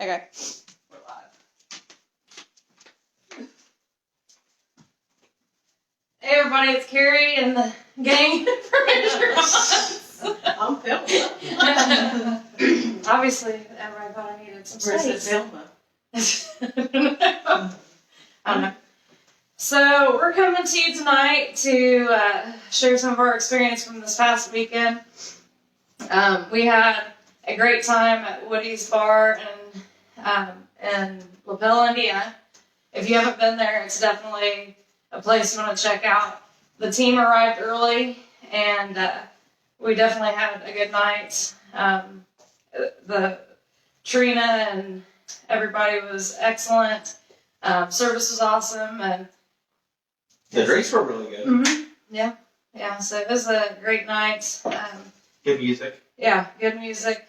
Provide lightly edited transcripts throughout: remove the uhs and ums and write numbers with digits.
Okay. We're live. Hey everybody, it's Carrie and the gang from I'm Thelma. Obviously, everybody thought I needed some space. I don't know. So we're coming to you tonight to share some of our experience from this past weekend. We had a great time at Woody's Bar in LaPel, Indiana. If you haven't been there, it's definitely a place you want to check out. The team arrived early, and we definitely had a good night. The Trina and everybody was excellent. Service was awesome, and the drinks were really good. Mm-hmm. Yeah. So it was a great night. Good music. Yeah, good music.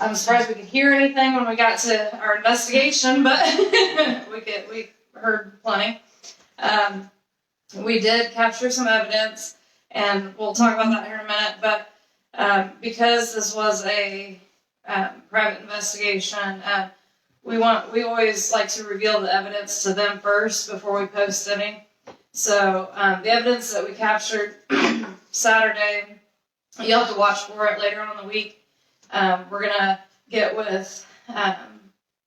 I'm surprised we could hear anything when we got to our investigation, but we heard plenty. We did capture some evidence, and we'll talk about that here in a minute. But because this was a private investigation, we always like to reveal the evidence to them first before we post any. So the evidence that we captured Saturday, you'll have to watch for it later on in the week. We're going to get with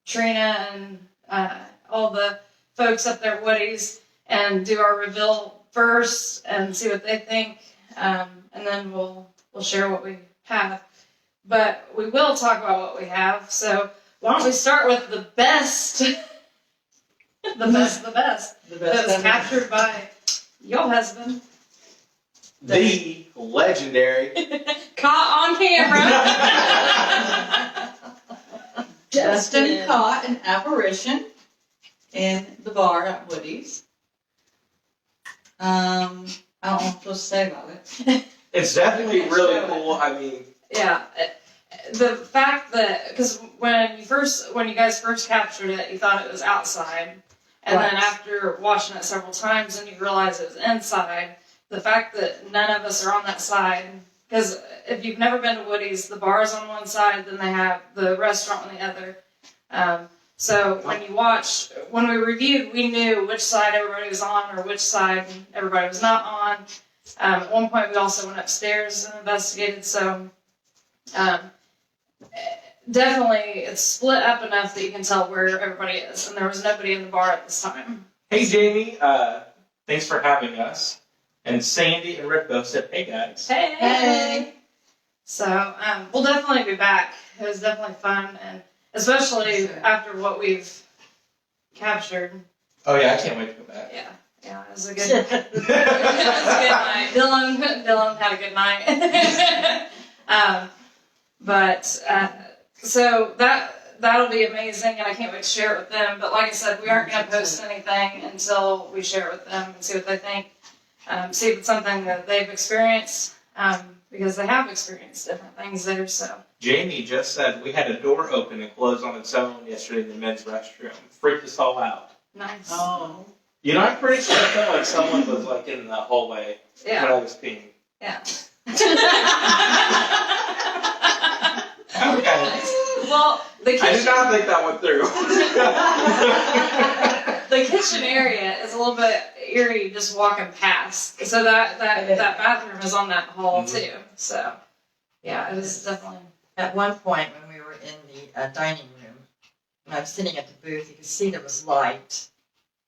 Trina and all the folks up there at Woody's and do our reveal first and see what they think. And then we'll share what we have. But we will talk about what we have. So why don't we start with the best, the best that was captured by your husband. The legendary. Caught on camera. Justin caught an apparition in the bar at Woody's. I don't know what I'm supposed to say about it. It's definitely really cool. I mean, Yeah, the fact that, because when you guys first captured it, you thought it was outside, and Right. then after watching it several times, and you realize it was inside. The fact that none of us are on that side, because if you've never been to Woody's, the bar is on one side, then they have the restaurant on the other. So when we reviewed, we knew which side everybody was on or which side everybody was not on. At one point, we also went upstairs and investigated. So definitely, it's split up enough that you can tell where everybody is, and there was nobody in the bar at this time. hey Jamie, thanks for having us. And Sandy and Rick both said, hey guys. Hey. So we'll definitely be back. It was definitely fun, and especially after what we've captured. Oh yeah, I can't wait to go back. Yeah, it was a good, it was a good night. Dylan had a good night. So that'll be amazing, and I can't wait to share it with them. But like I said, we aren't going to post anything until we share it with them and see what they think. See if it's something that they've experienced, because they have experienced different things there. So Jamie just said we had a door open and close on its own yesterday in the men's restroom. Freaked us all out. nice. Oh. You know, I'm pretty sure I felt like someone was like in the hallway when I was peeing. Yeah. Okay. Well, the I did kitchen, not think that went through. the kitchen area is a little bit eerie just walking past. So that bathroom is on that hall too. So yeah, it was definitely. At one point, when we were in the dining room, when I was sitting at the booth, you could see there was light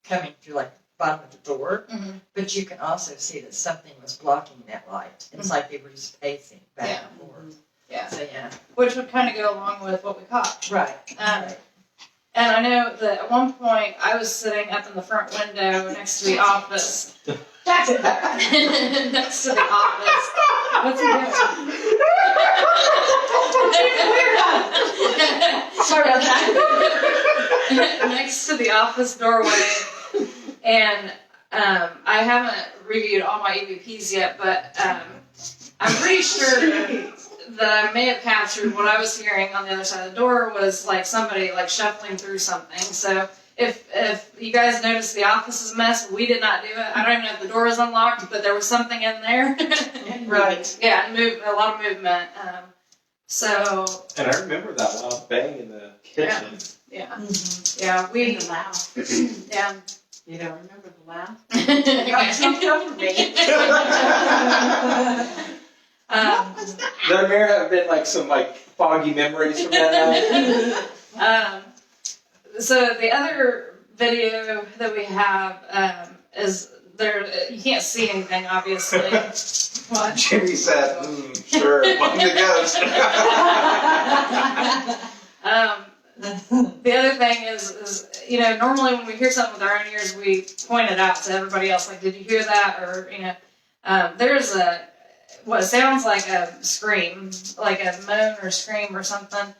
coming through like the bottom of the door, but you can also see that something was blocking that light. It's like they were just pacing back and forth. Yeah. So yeah. Which would kind of go along with what we caught. Right. And I know that at one point I was sitting up in the front window next to the office. Next to the office. What's he doing? Sorry about that. Next to the office doorway. And I haven't reviewed all my EVPs yet, but I'm pretty sure that I may have captured what I was hearing on the other side of the door was like somebody like shuffling through something. So if you guys notice the office is a mess, we did not do it. I don't even know if the door was unlocked, but there was something in there. Right. Yeah, a lot of movement. So And I remember that loud bang in the kitchen. yeah, Mm-hmm. yeah, we The laugh. yeah. You don't remember the laugh? Okay. Don't cover me. Um, There have been like some foggy memories from that night. So the other video that we have is there. You can't see anything, obviously. What? Jimmy said, sure, fucking the ghost. The other thing is normally when we hear something with our own ears, we point it out to everybody else. Like, did you hear that? Or there's what sounds like a scream, like a moan or scream or something.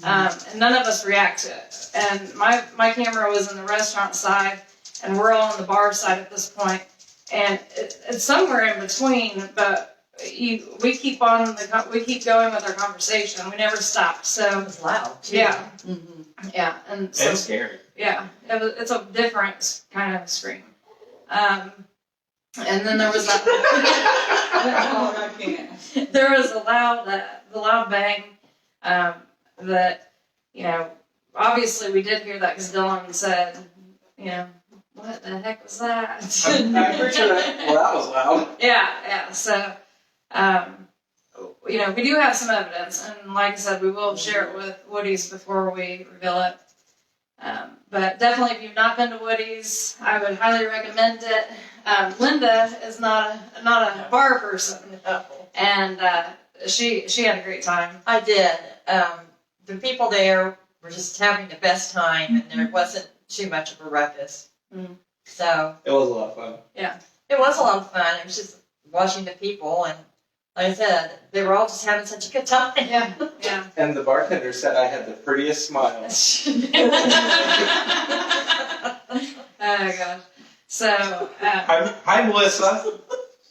And none of us react to it. And my camera was in the restaurant side, and we're all on the bar side at this point. And it's somewhere in between, but we keep going with our conversation. We never stop. So It was loud, too. yeah, Mm-hmm. yeah, and so And scary. yeah, it's a different kind of scream. And then there was that. I can't. There was the loud bang. That obviously we did hear that because Dylan said, what the heck was that? I'm pretty sure that was loud. Yeah. So, we do have some evidence, and like I said, we will share it with Woody's before we reveal it. But definitely, if you've not been to Woody's, I would highly recommend it. Linda is not a bar person, and she had a great time. I did. The people there were just having the best time, and there wasn't too much of a ruckus. Mm. So It was a lot of fun. it was a lot of fun. It was just watching the people, and like I said, they were all just having such a good time. Yeah. And the bartender said I had the prettiest smile. Oh gosh. So, Hi, Melissa.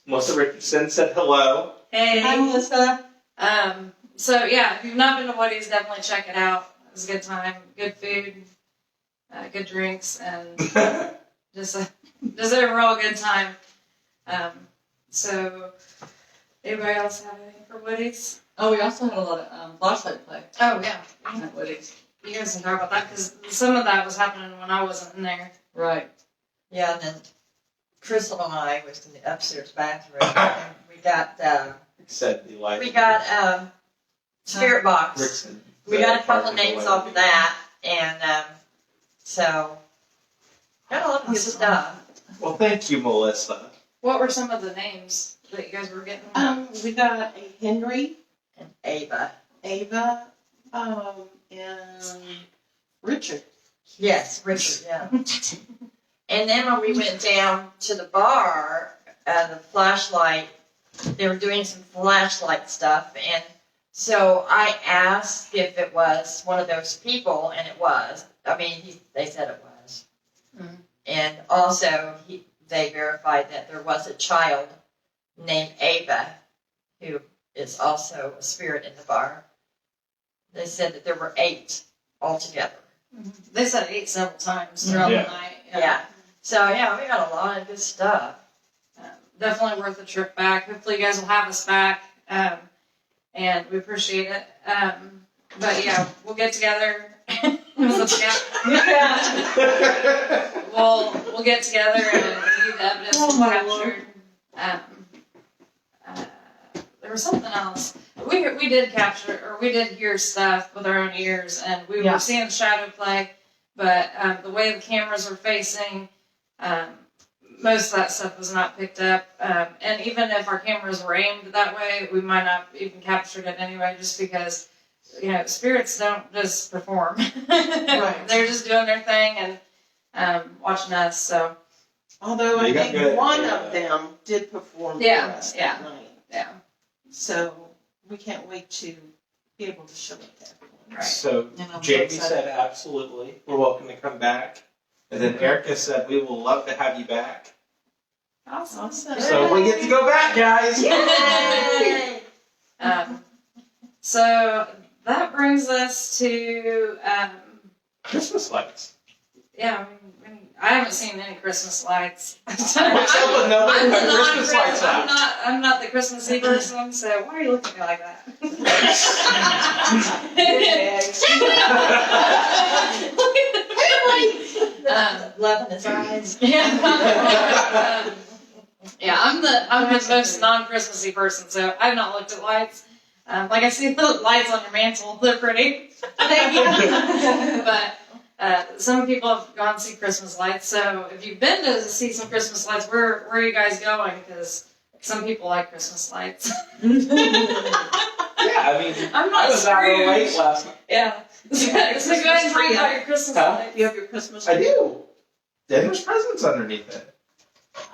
Melissa Richardson said hello. hey. Hi, Melissa. So yeah, if you've not been to Woody's, definitely check it out. It was a good time, good food, good drinks, and just an overall good time. So, anybody else have anything for Woody's? Oh, we also had a lot of flashlight play Oh yeah, at Woody's. you guys can talk about that because some of that was happening when I wasn't in there. Right. Yeah, and then Crystal and I was in the upstairs bathroom, and we got Said the light. Spirit Box. Rickson. We got a couple names off of that, and so got a lot of good stuff. Well, thank you, Melissa. What were some of the names that you guys were getting? We got a Henry, And Ava. Ava, and Richard. Yes, Richard, yeah. And then when we went down to the bar, the flashlight, they were doing some flashlight stuff, and so I asked if it was one of those people, and it was. I mean, they said it was. Mhm. And also, they verified that there was a child named Ava, who is also a spirit in the bar. They said that there were 8 altogether. They said 8 several times throughout Yeah. the night. Yeah. So, yeah, we got a lot of good stuff. Definitely worth a trip back. Hopefully you guys will have us back, and we appreciate it. But yeah, we'll get together. We'll get together and review the evidence we captured. There was something else. We did capture, or we did hear stuff with our own ears, and we were seeing shadow play, but the way the cameras were facing, most of that stuff was not picked up. And even if our cameras were aimed that way, we might not even captured it anyway, just because, spirits don't just perform. Right. They're just doing their thing and watching us, so. Although I They got think good. one of them did perform Yeah, for us yeah. that night. Yeah. So we can't wait to be able to show it to everyone. Right. So And I'm Jamie so said absolutely. We're welcome to come back. And then Erica said we will love to have you back. Awesome. So we get to go back, guys. Yay! So that brings us to Christmas lights. yeah, I haven't seen any Christmas lights. What's up with nobody I'm put the Christmas lights I'm up? I'm not the Christmassy person, so why are you looking at me like that? Love in his eyes. Yeah. Yeah, I'm the most non-Christmassy person, so I've not looked at lights. Like I see the lights on your mantle, they're pretty. Thank you. But some people have gone to see Christmas lights. So if you've been to see some Christmas lights, where are you guys going? Because some people like Christmas lights. Yeah, I mean, I'm not I was out Scrooge. late last night. Yeah. So go ahead and talk about your Christmas Huh? lights. You have your Christmas I tree? do. Then there's presents underneath it.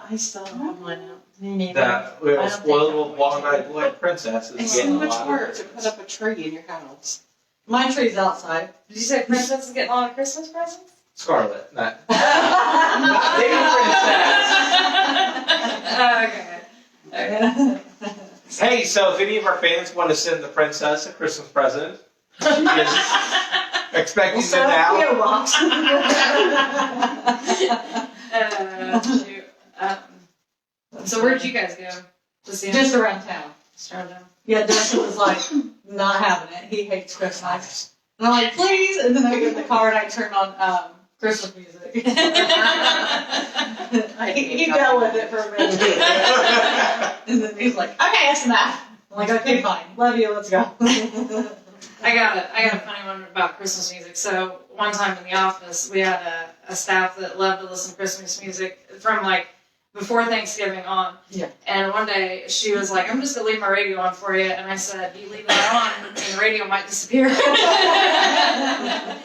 I still don't have mine out. Me neither. That I little don't spoiled think little I'm blonde-eyed white princess is It's getting so a much lot work of to put presents. up a tree in your house. My tree's outside. Did you say Princess is getting a lot of Christmas presents? Scarlet, not Lady Princess. Okay. Hey, so if any of our fans want to send the princess a Christmas present, she is expecting We'll set them up now. PO box. Shoot. So where did you guys go? To see him? Just around town. Started. Yeah, Dustin was like, not having it. He hates Christmas. And I'm like, please. And then I get in the car and I turn on Christmas music. he dealt with it for a minute. And then he's like, okay, that's enough. I'm like, okay, fine. Love you. Let's go. I got a funny one about Christmas music. So one time in the office, we had a staff that loved to listen to Christmas music from like before Thanksgiving on. Yeah. And one day she was like, I'm just gonna leave my radio on for you. And I said, you leave that on and the radio might disappear. I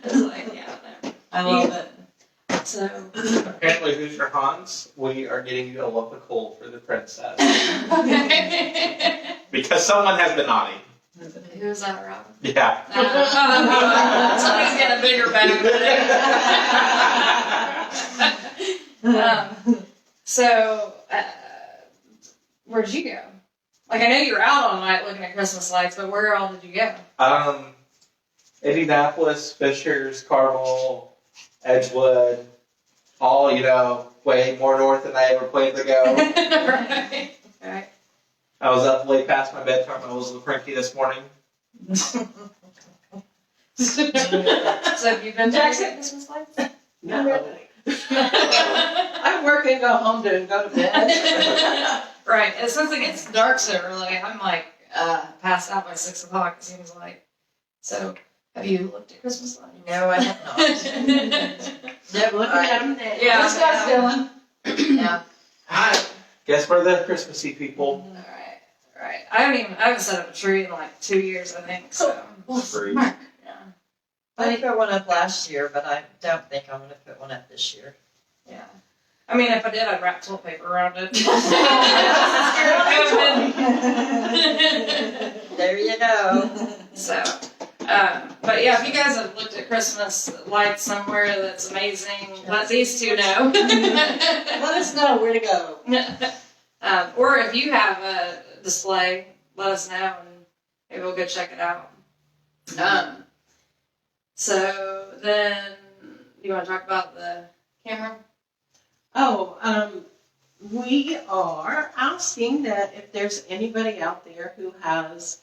was like, yeah, no. I love it. So Apparently, Hoosier Hans, we are getting you a lump of coal for the princess. Because someone has been naughty. who's that, Rob? Yeah. Somebody's getting a bigger bag. So, where'd you go? Like, I know you were out all night looking at Christmas lights, but where all did you go? Indianapolis, Fishers, Carmel, Edgewood, all, way more north than I ever planned to go. Right. I was up way past my bedtime. I was a little cranky this morning. So, have you been to Jackson? Christmas lights? No. I work and go home and go to bed. Right. And since it gets dark so early, I'm like passed out by 6 o'clock, it seems like. So, have you looked at Christmas lights? No, I have not. Never looking at them then. Yeah. What's God's doing? Yeah. Guess we're the Christmassy people. Right. I haven't set up a tree in like 2 years, I think. So. Free. Yeah. I put one up last year, but I don't think I'm going to put one up this year. Yeah. I mean, if I did, I'd wrap toilet paper around it. There you go. So, but yeah, if you guys have looked at Christmas lights somewhere that's amazing, let these two know. Let us know where to go. Or if you have a display, let us know and maybe we'll go check it out. So then, you want to talk about the camera? We are asking that if there's anybody out there who has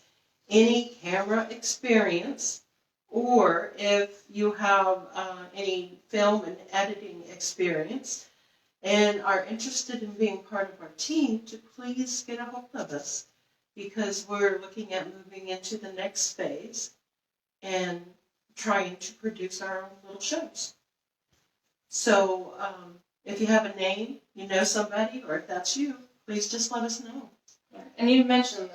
any camera experience, or if you have any film and editing experience and are interested in being part of our team, to please get a hold of us, because we're looking at moving into the next phase and trying to produce our own little shows. So if you have a name, you know somebody, or if that's you, please just let us know. And you mentioned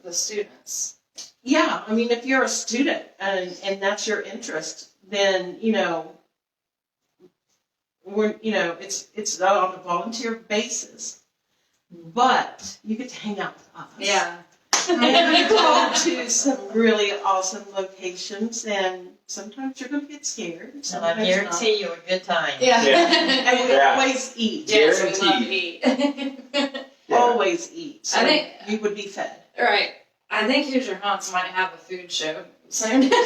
the students. Yeah, I mean, if you're a student and that's your interest, then, it's on a volunteer basis, but you get to hang out with us. Yeah. And go to some really awesome locations, and sometimes you're going to get scared. And I sometimes guarantee you a good time. Yeah. not. And we Yeah. always eat. Yes, we love to eat. Yeah. Always eat. So I think- you would be fed. Right. I think Hoosier Haunts might have a food show soon. Up on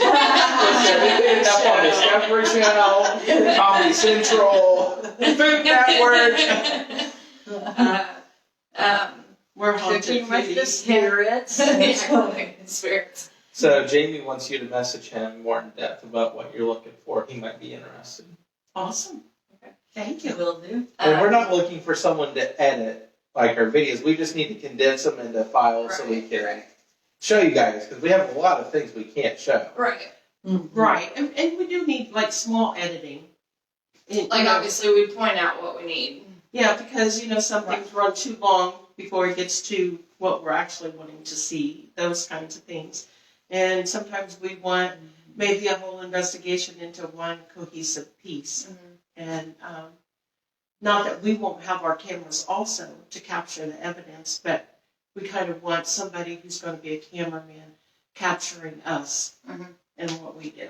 the show Discovery Channel, Comedy Central, Food Network. We're haunted Cooking with the foodies. spirits. Yeah, spirits. So Jamie wants you to message him more in depth about what you're looking for. He might be interested. Awesome. Okay. Thank you. Will do. And we're not looking for someone to edit like our videos. We just need to condense them into files so we can show you guys, because we have a lot of things we can't show. Right. Right, and we do need like small editing. Like obviously we point out what we need. Yeah, because some things run too long before it gets to what we're actually wanting to see, those kinds of things. And sometimes we want maybe a whole investigation into one cohesive piece. And not that we won't have our cameras also to capture the evidence, but we kind of want somebody who's going to be a cameraman capturing us and what we do.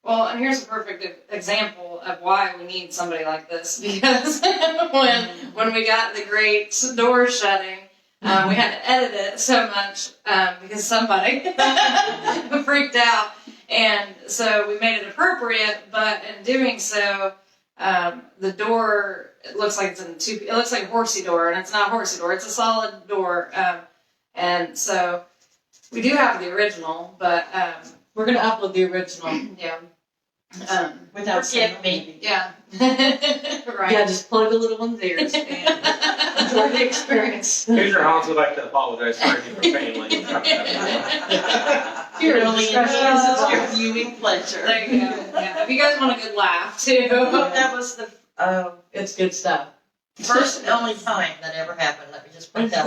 Well, and here's a perfect example of why we need somebody like this, because when we got the great door shutting, we had to edit it so much because somebody freaked out, and so we made it appropriate. But in doing so, the door, it looks like it looks like a horsey door, and it's not a horsey door; it's a solid door. And so we do have the original, but We're gonna upload the original. yeah. Without Forgive saying me. Yeah. Right. Yeah, just plug the little one's ears and enjoy the experience. Hoosier Hans would like to apologize for any profanity. It only enhances your viewing pleasure. There you go. Yeah. If you guys want a good laugh too. That was the It's good stuff. first and only time that ever happened. Let me just point that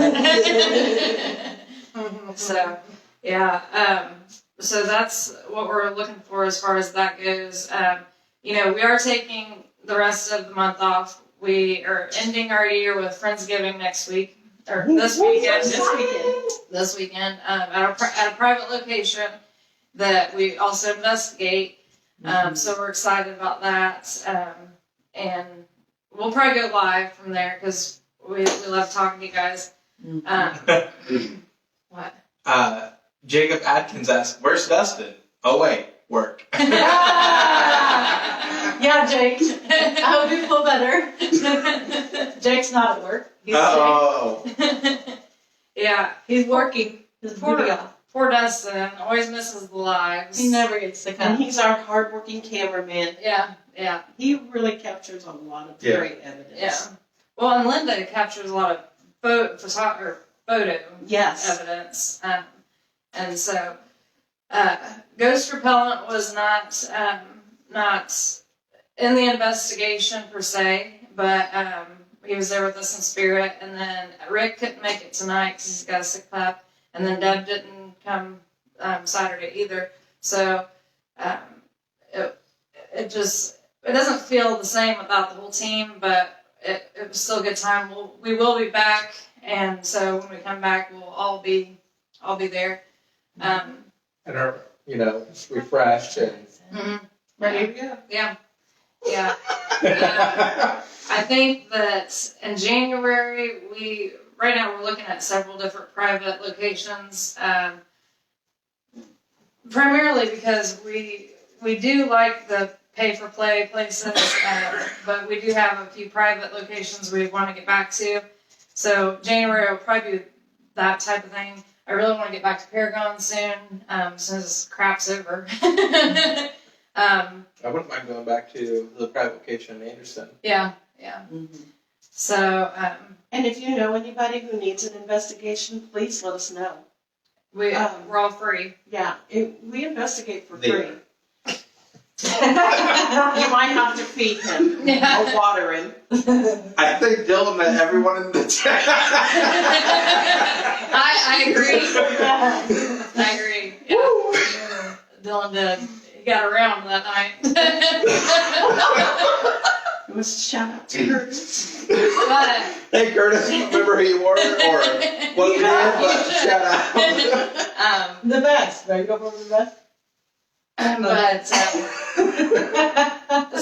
out. So yeah. So that's what we're looking for as far as that goes. We are taking the rest of the month off. We are ending our year with Friendsgiving next week, or this weekend. This weekend at a private location that we also investigate. So we're excited about that. And we'll probably go live from there because we love talking to you guys. What? Jacob Adkins asked, "Where's Dustin?" Oh wait, work. Yeah, Jake. I hope you feel better. Jake's not at work. He's Yeah, He's working. His booty off. poor Dustin always misses the lives. He never gets to And come. he's our hardworking cameraman. Yeah. He really captures a lot of great evidence. Yeah. Well, and Linda captures a lot of photo Yes. evidence. And so, ghost repellent was not in the investigation per se, but he was there with us in spirit. And then Rick couldn't make it tonight because he's got a sick pup. And then Deb didn't come Saturday either. So it doesn't feel the same without the whole team, but it was still a good time. We will be back, and so when we come back, we'll all be there. And are just refreshed and. Ready to go. Yeah. I think that in January, right now we're looking at several different private locations, primarily because we do like the pay-for-play places, but we do have a few private locations we want to get back to. So January will probably be that type of thing. I really want to get back to Paragon soon, since this crap's over. I wouldn't mind going back to the private location in Anderson. Yeah. So, And if you know anybody who needs an investigation, please let us know. we're all free. Yeah, we investigate for There. free. You might have to feed him or water him. I think Dylan met everyone in the chat. I agree. Yeah. Dylan did. He got around that night. It was a shout out to Curtis. But, Hey Curtis, I don't remember who you were or what you did, but shout out. The best. Ready to go for the best?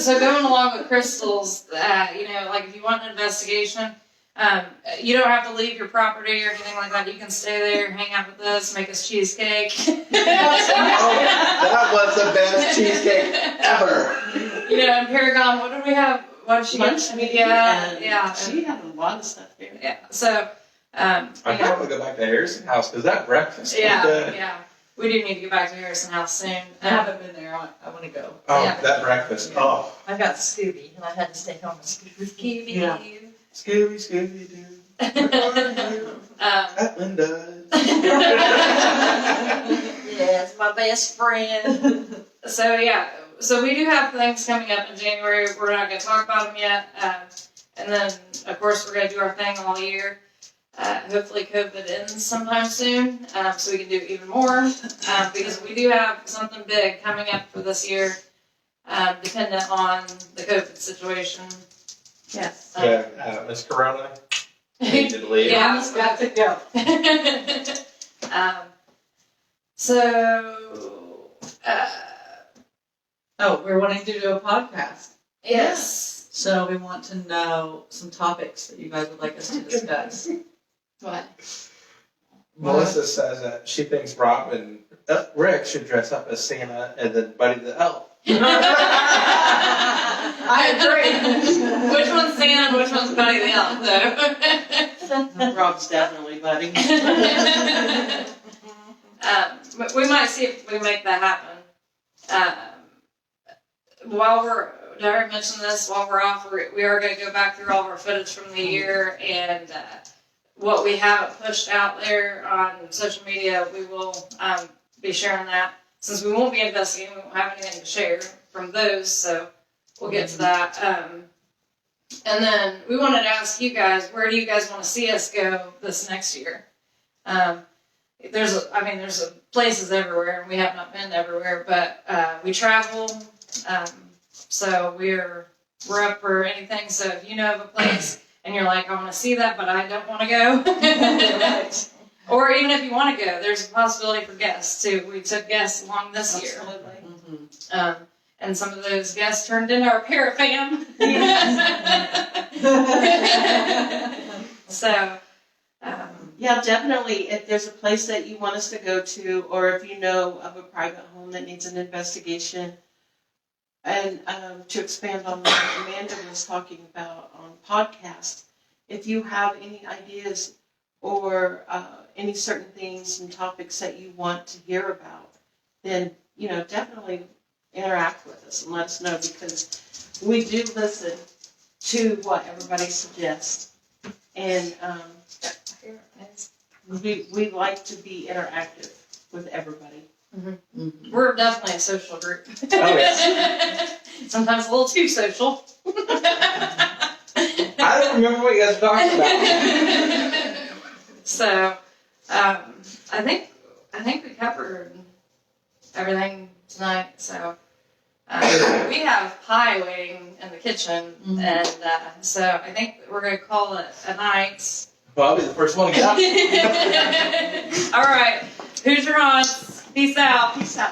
So going along with crystals, like if you want an investigation, you don't have to leave your property or anything like that. You can stay there, hang out with us, make us cheesecake. That was the best cheesecake ever. in Paragon, what did we have? What did she get? Lunch meeting, Yeah, and yeah. she had a lot of stuff there. Yeah. So, I kind of want to go back to Harrison House because that breakfast was good. yeah. We do need to get back to Harrison House soon. I haven't been there. I want to go. Oh, Yeah. that breakfast. Oh, I got Scooby, and I had to stay home with Scooby. Yeah. Scooby, Scooby Doo. At Linda's. Yes, my best friend. So we do have things coming up in January. We're not going to talk about them yet, and then of course we're going to do our thing all year. Hopefully COVID ends sometime soon, so we can do even more. Because we do have something big coming up for this year, dependent on the COVID situation. Yes. Miss Corona needed to leave. Yeah. Almost got to go. Oh, we're wanting to do a podcast. Yes. So we want to know some topics that you guys would like us to discuss. What? Melissa says that she thinks Rob and Rick should dress up as Santa and then Buddy the Elf. I agree. Which one's Santa and which one's Buddy the Elf, though? Rob's definitely Buddy. But we might see if we can make that happen. Did I already mention this? While we're off, we are going to go back through all of our footage from the year and what we haven't pushed out there on social media. We will be sharing that. Since we won't be investigating, we won't have anything to share from those, so we'll get to that. And then we wanted to ask you guys, where do you guys want to see us go this next year? There's places everywhere, and we have not been everywhere, but we travel, so we're up for anything. So if you know of a place and you're like, I want to see that, but I don't want to go, or even if you want to go, there's a possibility for guests too. We took guests along this year, Absolutely. and some of those guests turned into our parafam. So. Yeah, definitely. If there's a place that you want us to go to, or if you know of a private home that needs an investigation, and to expand on what Amanda was talking about on podcast, if you have any ideas or any certain things and topics that you want to hear about, then definitely interact with us and let us know, because we do listen to what everybody suggests, and we like to be interactive with everybody. We're definitely a social group. Oh, yes. Sometimes a little too social. I don't remember what you guys were talking about. So, I think we covered everything tonight. So, we have pie waiting in the kitchen, and so I think we're gonna call it a night. Well, I'll be the first one to get up. All right, Hoosier on. Peace out. Peace out.